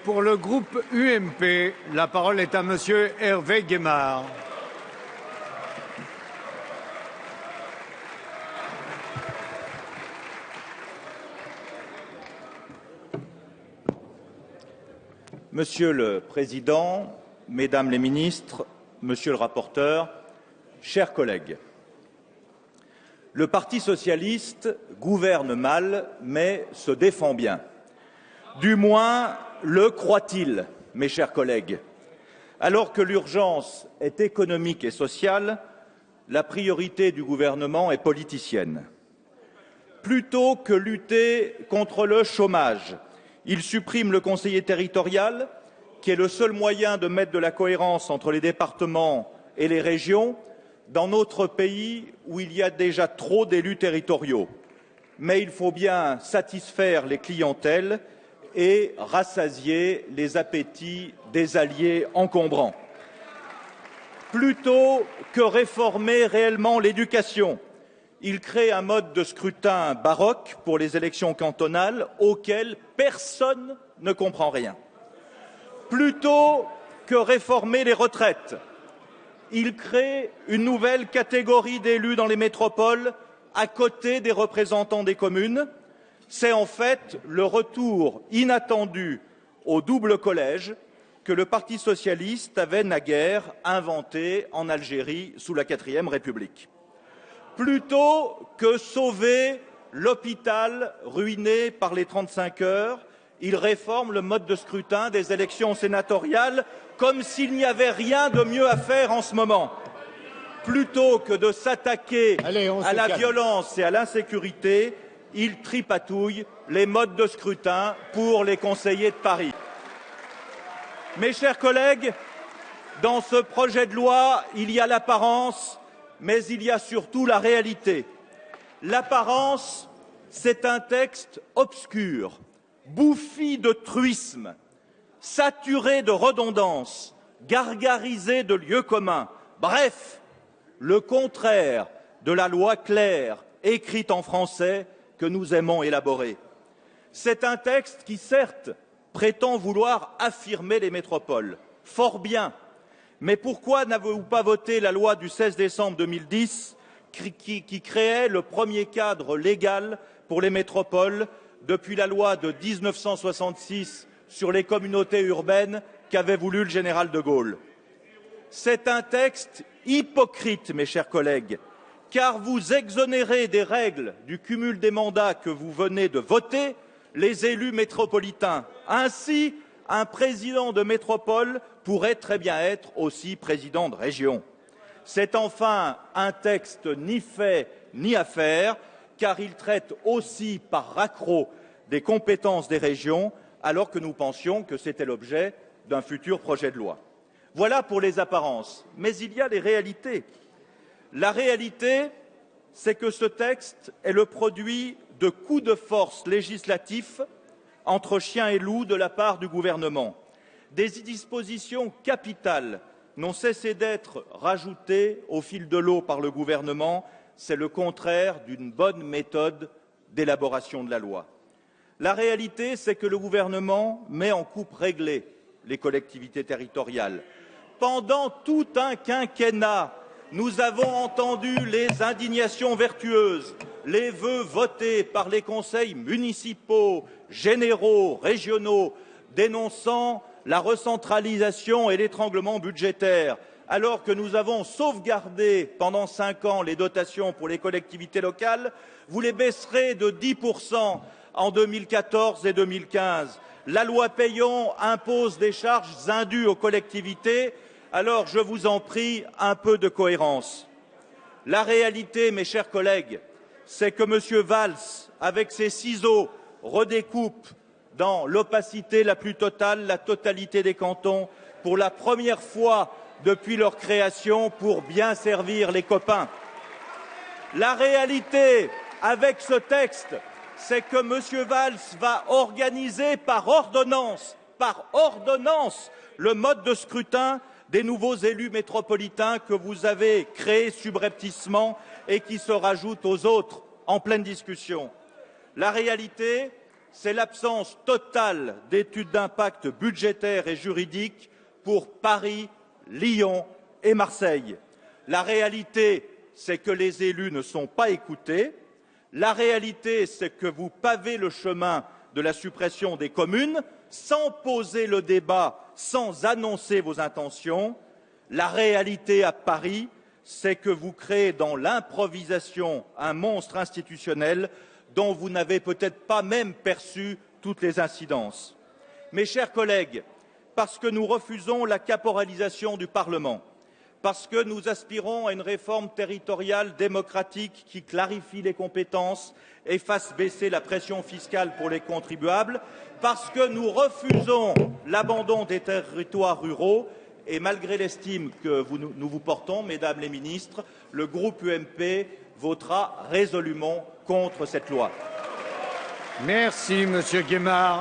Pour le groupe UMP, la parole est à Monsieur Hervé Guémard. Monsieur le Président, Mesdames les ministres, Monsieur le rapporteur, chers collègues, le Parti socialiste gouverne mal, mais se défend bien. Du moins le croit-il, mes chers collègues. Alors que l'urgence est économique et sociale, la priorité du gouvernement est politicienne. Plutôt que lutter contre le chômage, il supprime le conseiller territorial, qui est le seul moyen de mettre de la cohérence entre les départements et les régions, dans notre pays où il y a déjà trop d'élus territoriaux. Mais il faut bien satisfaire les clientèles et rassasier les appétits des alliés encombrants. Plutôt que réformer réellement l'éducation, il crée un mode de scrutin baroque pour les élections cantonales auquel personne ne comprend rien. Plutôt que réformer les retraites, il crée une nouvelle catégorie d'élus dans les métropoles à côté des représentants des communes. C'est en fait le retour inattendu au double collège que le Parti socialiste avait naguère inventé en Algérie sous la 4e République. Plutôt que sauver l'hôpital ruiné par les 35 heures, il réforme le mode de scrutin des élections sénatoriales comme s'il n'y avait rien de mieux à faire en ce moment. Plutôt que de s'attaquer à la violence et à l'insécurité, il tripatouille les modes de scrutin pour les conseillers de Paris. Mes chers collègues, dans ce projet de loi, il y a l'apparence, mais il y a surtout la réalité. L'apparence, c'est un texte obscur, bouffi de truisme, saturé de redondance, gargarisé de lieux communs, bref, le contraire de la loi claire, écrite en français, que nous aimons élaborer. C'est un texte qui, certes, prétend vouloir affirmer les métropoles. Fort bien. Mais pourquoi n'avez-vous pas voté la loi du 16 décembre 2010 qui créait le premier cadre légal pour les métropoles depuis la loi de 1966 sur les communautés urbaines qu'avait voulu le général de Gaulle? C'est un texte hypocrite, mes chers collègues, car vous exonérez des règles du cumul des mandats que vous venez de voter les élus métropolitains. Ainsi, un président de métropole pourrait très bien être aussi président de région. C'est enfin un texte ni fait ni à faire, car il traite aussi par raccro des compétences des régions, alors que nous pensions que c'était l'objet d'un futur projet de loi. Voilà pour les apparences, mais il y a les réalités. La réalité, c'est que ce texte est le produit de coups de force législatifs entre chiens et loups de la part du gouvernement. Des dispositions capitales n'ont cessé d'être rajoutées au fil de l'eau par le gouvernement. C'est le contraire d'une bonne méthode d'élaboration de la loi. La réalité, c'est que le gouvernement met en coupe réglée les collectivités territoriales. Pendant tout un quinquennat, nous avons entendu les indignations vertueuses, les vœux votés par les conseils municipaux, généraux, régionaux, dénonçant la recentralisation et l'étranglement budgétaire, alors que nous avons sauvegardé pendant 5 ans les dotations pour les collectivités locales. Vous les baisserez de 10% en 2014 et 2015. La loi Peillon impose des charges indues aux collectivités. Alors, je vous en prie, un peu de cohérence. La réalité, mes chers collègues, c'est que M. Valls, avec ses ciseaux, redécoupe dans l'opacité la plus totale la totalité des cantons pour la première fois depuis leur création pour bien servir les copains. La réalité, avec ce texte, c'est que M. Valls va organiser par ordonnance, le mode de scrutin des nouveaux élus métropolitains que vous avez créés subrepticement et qui se rajoutent aux autres en pleine discussion. La réalité, c'est l'absence totale d'études d'impact budgétaires et juridiques pour Paris, Lyon et Marseille. La réalité, c'est que les élus ne sont pas écoutés. La réalité, c'est que vous pavez le chemin de la suppression des communes sans poser le débat, sans annoncer vos intentions. La réalité à Paris, c'est que vous créez dans l'improvisation un monstre institutionnel dont vous n'avez peut-être pas même perçu toutes les incidences. Mes chers collègues, parce que nous refusons la caporalisation du Parlement, parce que nous aspirons à une réforme territoriale démocratique qui clarifie les compétences et fasse baisser la pression fiscale pour les contribuables, parce que nous refusons l'abandon des territoires ruraux et malgré l'estime que nous vous portons, mesdames les ministres, le groupe UMP votera résolument contre cette loi. Merci, Monsieur Guémard.